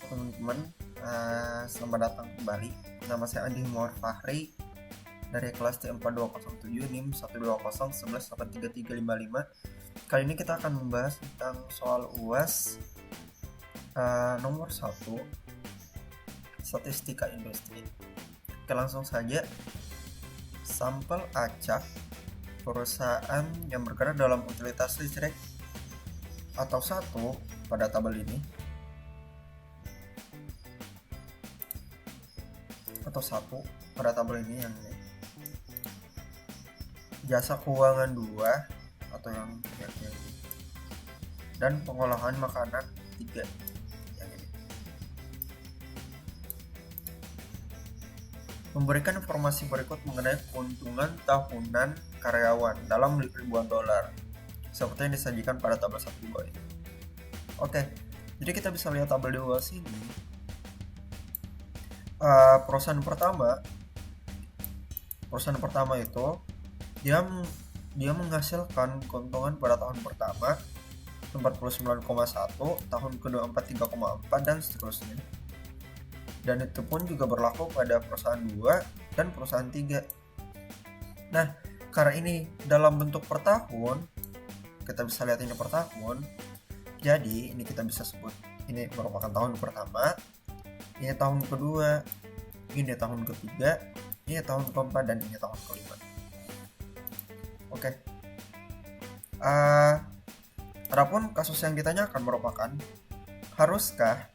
teman-teman, selamat datang kembali. Nama saya Andi Muhammad Fahri dari kelas T4207 NIM 12011833355. Kali ini kita akan membahas tentang soal UAS nomor 1, statistika industri. Oke, langsung saja. Sampel acak perusahaan yang bergerak dalam utilitas listrik atau satu pada tabel ini, atau satu pada tabel ini yang ini. Jasa keuangan 2 atau yang ini. Dan pengolahan makanan 3 yang ini. Memberikan informasi berikut mengenai keuntungan tahunan karyawan dalam ribuan dolar seperti yang disajikan pada tabel 1 di bawah ini. Oke, jadi kita bisa lihat tabel di bawah sini. Perusahaan pertama itu dia menghasilkan keuntungan pada tahun pertama 49,1, tahun kedua 43,4 dan seterusnya. Dan itu pun juga berlaku pada perusahaan 2 dan perusahaan 3. Nah, karena ini dalam bentuk per tahun, kita bisa lihat ini per tahun. Jadi, ini kita bisa sebut ini merupakan tahun pertama, ini tahun kedua, ini tahun ketiga, ini tahun keempat, dan ini tahun kelima. Oke. Adapun kasus yang ditanyakan merupakan, haruskah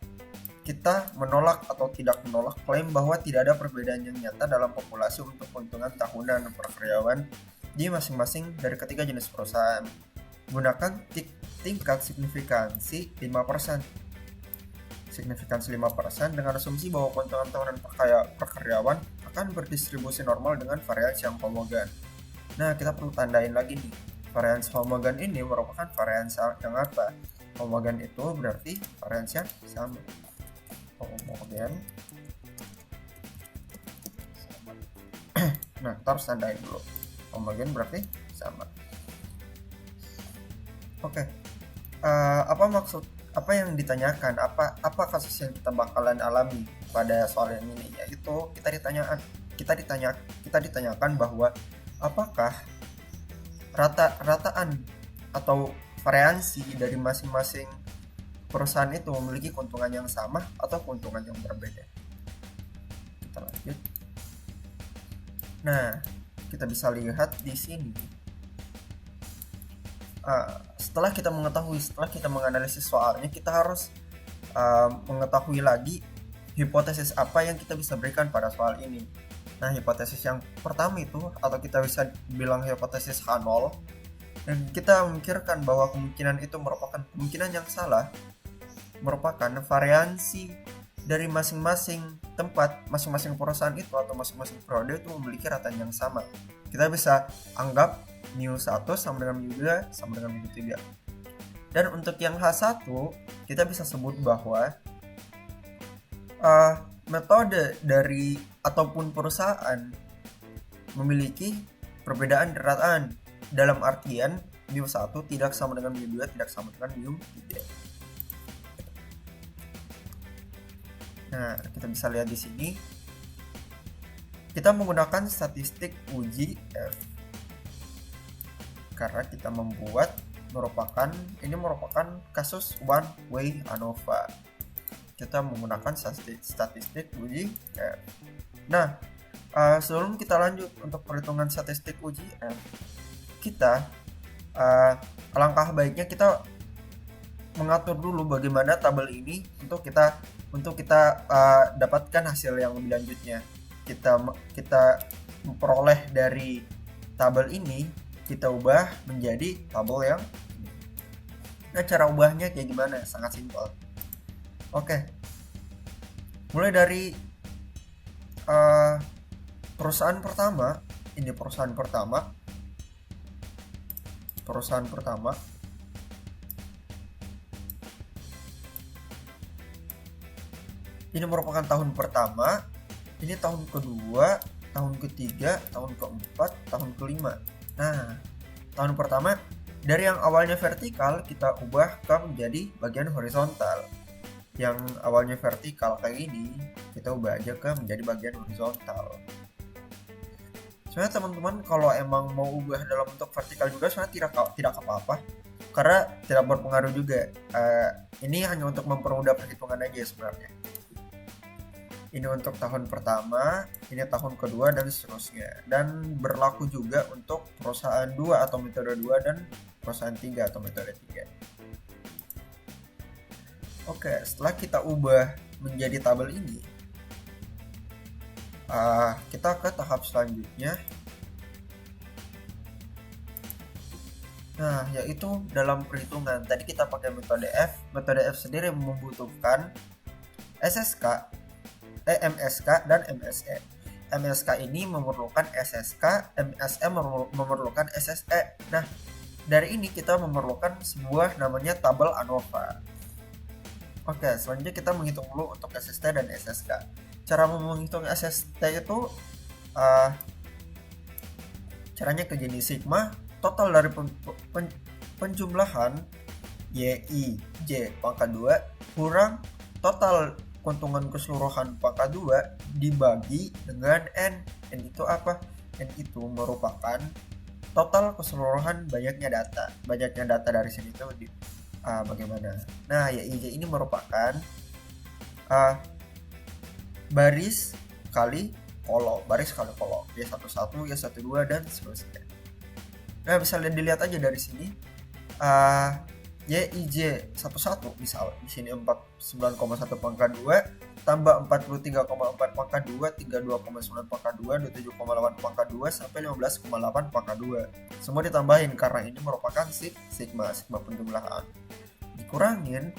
kita menolak atau tidak menolak klaim bahwa tidak ada perbedaan yang nyata dalam populasi untuk keuntungan tahunan per karyawan di masing-masing dari ketiga jenis perusahaan. Gunakan tingkat signifikansi 5%. Signifikansi 5% dengan asumsi bahwa keuntungan tahunan per karyawan akan berdistribusi normal dengan variansi yang homogen. Nah, kita perlu tandain lagi nih. Variansi homogen ini merupakan variansi yang apa? Homogen itu berarti variansi yang sama. Homogen. Nah, kita harus tandain dulu. Homogen berarti sama. Oke. Apa yang ditanyakan, apa kasus yang kita bakalan alami pada soal yang ini, yaitu kita ditanyakan bahwa apakah rataan atau variansi dari masing-masing perusahaan itu memiliki keuntungan yang sama atau keuntungan yang berbeda. Kita lanjut. Nah, kita bisa lihat di sini. Setelah kita menganalisis soalnya, kita harus mengetahui lagi hipotesis apa yang kita bisa berikan pada soal ini. Nah, hipotesis yang pertama itu, atau kita bisa bilang hipotesis H0, dan kita memikirkan bahwa kemungkinan itu merupakan kemungkinan yang salah, merupakan variansi dari masing-masing tempat, masing-masing perusahaan itu atau masing-masing periode itu memiliki rataan yang sama. Kita bisa anggap mu1 sama dengan mu2 sama dengan mu3. Dan untuk yang H1, kita bisa sebut bahwa metode dari ataupun perusahaan memiliki perbedaan rataan, dalam artian mu1 tidak sama dengan mu2, tidak sama dengan mu3. Nah, kita bisa lihat di sini. Kita menggunakan statistik uji F karena kita merupakan kasus one way ANOVA. Kita menggunakan statistik uji F. Nah, sebelum kita lanjut untuk perhitungan statistik uji F, alangkah baiknya kita mengatur dulu bagaimana tabel ini untuk kita dapatkan hasil yang lebih lanjutnya. Kita memperoleh dari tabel ini, kita ubah menjadi tabel yang ini. Nah, cara ubahnya kayak gimana? Sangat simpel. Oke. Mulai dari perusahaan pertama. Ini perusahaan pertama. Ini merupakan tahun pertama. Ini tahun kedua, tahun ketiga, tahun keempat, tahun kelima. Nah, tahun pertama dari yang awalnya vertikal kita ubah ke menjadi bagian horizontal. yang awalnya vertikal kayak gini, kita ubah aja ke menjadi bagian horizontal. Sebenarnya teman-teman kalau emang mau ubah dalam bentuk vertikal juga sebenarnya tidak apa-apa, karena tidak berpengaruh juga. Ini hanya untuk mempermudah perhitungan aja sebenarnya. Ini untuk tahun pertama, ini tahun kedua, dan seterusnya. Dan berlaku juga untuk perusahaan 2 atau metode 2 dan perusahaan 3 atau metode 3. Oke, setelah kita ubah menjadi tabel ini, kita ke tahap selanjutnya. Nah, yaitu dalam perhitungan. Tadi kita pakai metode F. Metode F sendiri membutuhkan SSK, MSK, dan MSE. MSK ini memerlukan SSK, MSE memerlukan SSE. Nah, dari ini kita memerlukan sebuah namanya tabel ANOVA. Oke, selanjutnya kita menghitung dulu untuk SST dan SSK. Cara menghitung SST itu caranya ke gini, sigma total dari penjumlahan YI J pangkat 2 kurang total keuntungan keseluruhan pangkat 2 dibagi dengan N. N itu apa? N itu merupakan total keseluruhan banyaknya data. Banyaknya data dari sini itu bagaimana? Nah, YIJ ini merupakan baris kali kolom, Y11, Y12, dan seterusnya. Nah, bisa dilihat aja dari sini. YIJ 11 misal di sini 49,1 pangkat 2 tambah 43,4 pangkat 2, 32,9 pangkat 2, 27,8 pangkat 2 sampai 15,8 pangkat 2. Semua ditambahin karena ini merupakan sigma penjumlahan. Dikurangin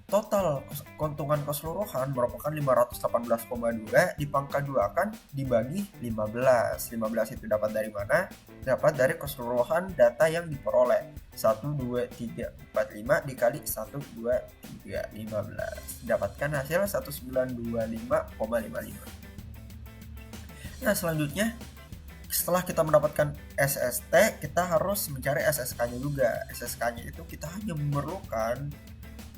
total keuntungan keseluruhan merupakan 518,2 di pangkat 2 akan dibagi 15. 15 itu dapat dari mana? Dapat dari keseluruhan data yang diperoleh. 1, 2, 3, 4, 5 dikali 1, 2, 3, 15. Dapatkan hasil 1925,55. Nah, selanjutnya setelah kita mendapatkan SST, kita harus mencari SSK-nya juga. SSK-nya itu kita hanya memerlukan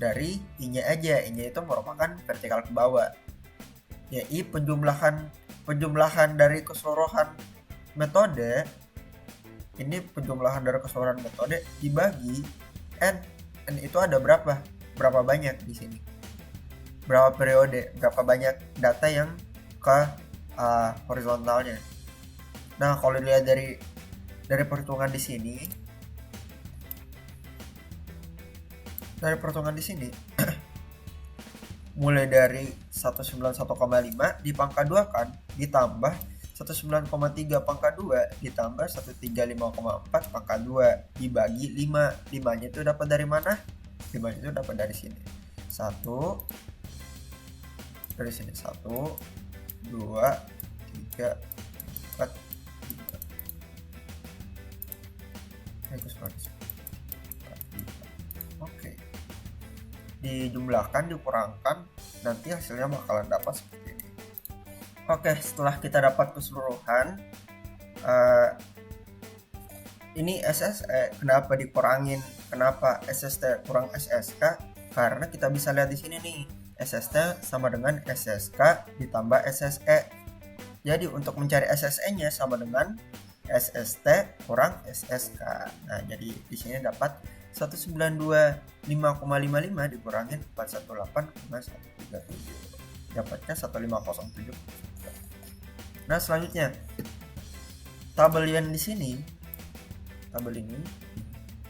dari I-nya aja. I-nya itu merupakan vertikal ke bawah. Ya, I penjumlahan dari keseluruhan metode. Ini penjumlahan dari keseluruhan metode dibagi N. N itu ada berapa? Berapa banyak di sini? Berapa periode? Berapa banyak data yang ke horizontalnya? Nah, kalau dilihat dari perhitungan di sini, mulai dari 191,5 di pangkat 2 kan ditambah 19,3 pangkat 2 ditambah 135,4 pangkat 2 dibagi 5. 5-nya itu dapat dari mana? 5-nya itu dapat dari sini. 1 dari sini 1 2 3 4 5. Oke. Dijumlahkan, dikurangkan, nanti hasilnya bakalan dapat seperti ini. Oke, setelah kita dapat keseluruhan, ini SSE kenapa dikurangin? Kenapa SST kurang SSK? Karena kita bisa lihat di sini nih, SST sama dengan SSK ditambah SSE. Jadi untuk mencari SSE-nya sama dengan SST kurang SSK. Nah, jadi di sini dapat 192,5,55 dikurangin 418,137. Dapatnya 1507. Nah, selanjutnya tabel yang di sini, tabel ini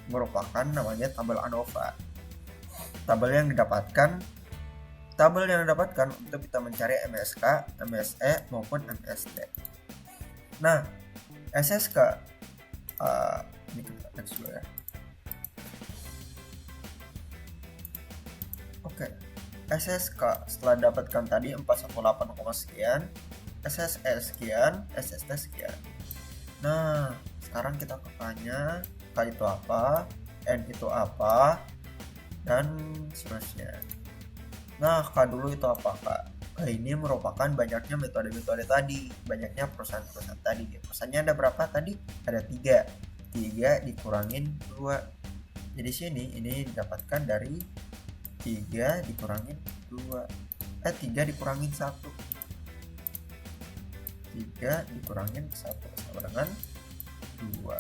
merupakan namanya tabel ANOVA. Tabel yang didapatkan untuk kita mencari MSK, MSE maupun MST. Nah, SSK ini kita next dulu ya. Oke, SSK setelah dapatkan tadi 418, sekian, SSE sekian, SST sekian. Nah, sekarang kita ke K-nya. K itu apa, N itu apa, dan seterusnya. Nah, K dulu itu apa, Kak? K ini merupakan banyaknya metode-metode tadi, banyaknya perusahaan-perusahaan tadi. Perusahaannya ada berapa tadi? Ada 3. 3 dikurangin 2. Jadi sini ini didapatkan dari 3 dikurangin 2. 3 dikurangin 1. 3 dikurangin 1 sama dengan 2.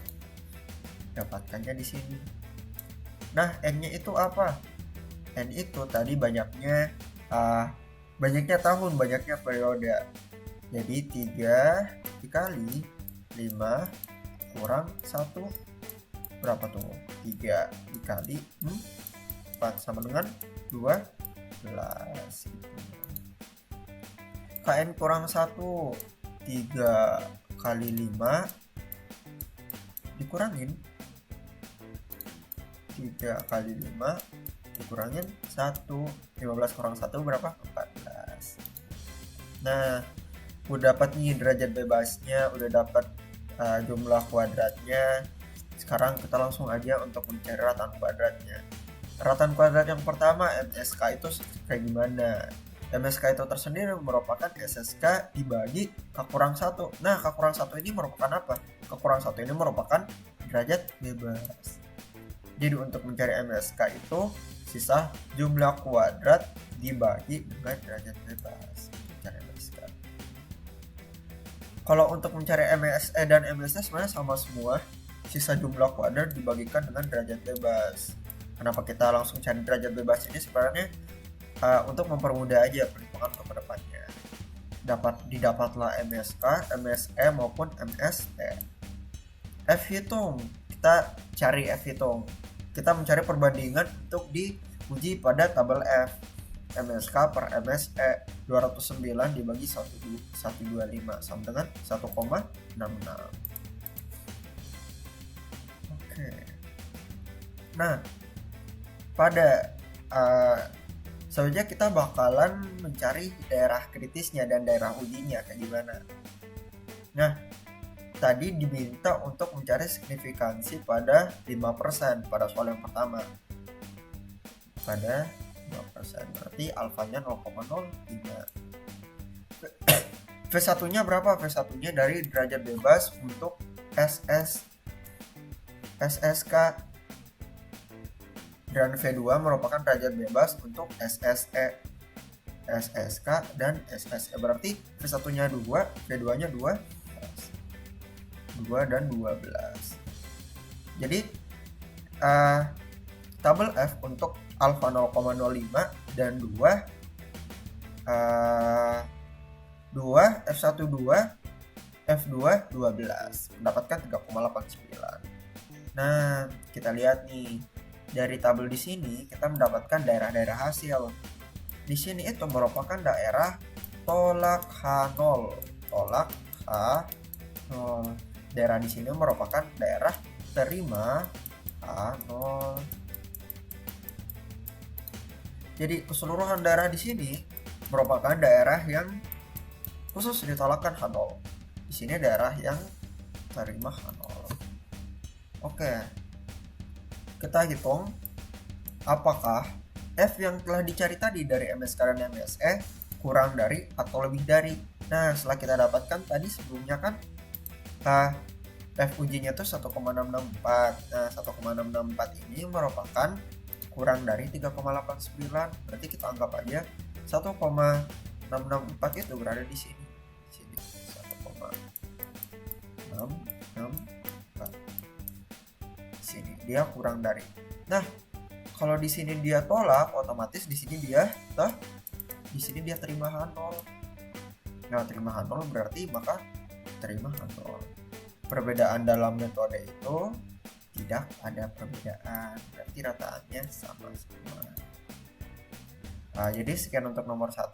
Dapatkannya di sini. Nah, N-nya itu apa? N itu tadi banyaknya tahun, banyaknya periode. Jadi 3 dikali 5 kurang 1 berapa tuh? 3 dikali 4 sama dengan 12 gitu. KN kurang 1, 3 kali 5 dikurangin 3 kali 5 dikurangin 1. 15 kurang 1 berapa? 14. Nah, udah dapat nih derajat bebasnya, udah dapat jumlah kuadratnya. Sekarang kita langsung aja untuk mencari ratan kuadratnya. Ratan kuadrat yang pertama, MSK itu kayak gimana? MSK itu tersendiri merupakan SSK dibagi K kurang 1. Nah, K kurang 1 ini merupakan apa? K kurang 1 ini merupakan derajat bebas. Jadi untuk mencari MSK itu sisa jumlah kuadrat dibagi dengan derajat bebas. Mencari MSK. Kalau untuk mencari MSE dan MSE sebenarnya sama semua. Sisa jumlah kuadrat dibagikan dengan derajat bebas. Kenapa kita langsung cari derajat bebas ini? Sebenarnya untuk mempermudah aja perhitungan ke depannya. Didapatlah MSK, MSE maupun MSE. F hitung, kita cari F hitung. Kita mencari perbandingan untuk diuji pada tabel F. MSK per MSE 209 dibagi 125 sama dengan 1,66. Oke. Nah, pada selanjutnya kita bakalan mencari daerah kritisnya dan daerah ujinya kayak gimana. Nah, tadi diminta untuk mencari signifikansi pada 5% pada soal yang pertama. Pada 5%, berarti alfanya 0,05. V1-nya berapa? V1-nya dari derajat bebas untuk SSK, dan V2 merupakan derajat bebas untuk SSE, SSK, dan SSE. Berarti V1-nya 2, V2-nya 2 dan 12. Jadi tabel F untuk alfa 0,05 dan 2 F1 2 F2 12 mendapatkan 3,89. Nah, kita lihat nih dari tabel di sini kita mendapatkan daerah-daerah hasil. Di sini itu merupakan daerah tolak H0. Tolak H0. Daerah di sini merupakan daerah terima H0. Jadi keseluruhan daerah di sini merupakan daerah yang khusus ditolakkan H0. Di sini daerah yang terima H0. Oke. Kita hitung apakah F yang telah dicari tadi dari MSK dan MSE kurang dari atau lebih dari. Nah, setelah kita dapatkan tadi sebelumnya kan F ujinya itu 1,664. Nah, 1,664 ini merupakan kurang dari 3,89. Berarti kita anggap aja 1,664 itu berada di sini. Sini 1,664. Sini dia kurang dari. Nah, kalau di sini dia tolak, otomatis di sini dia terima H0. Nah, terima H0 berarti maka terima H0. Perbedaan dalam metode itu tidak ada perbedaan, berarti rataannya sama semua. Jadi sekian untuk nomor 1.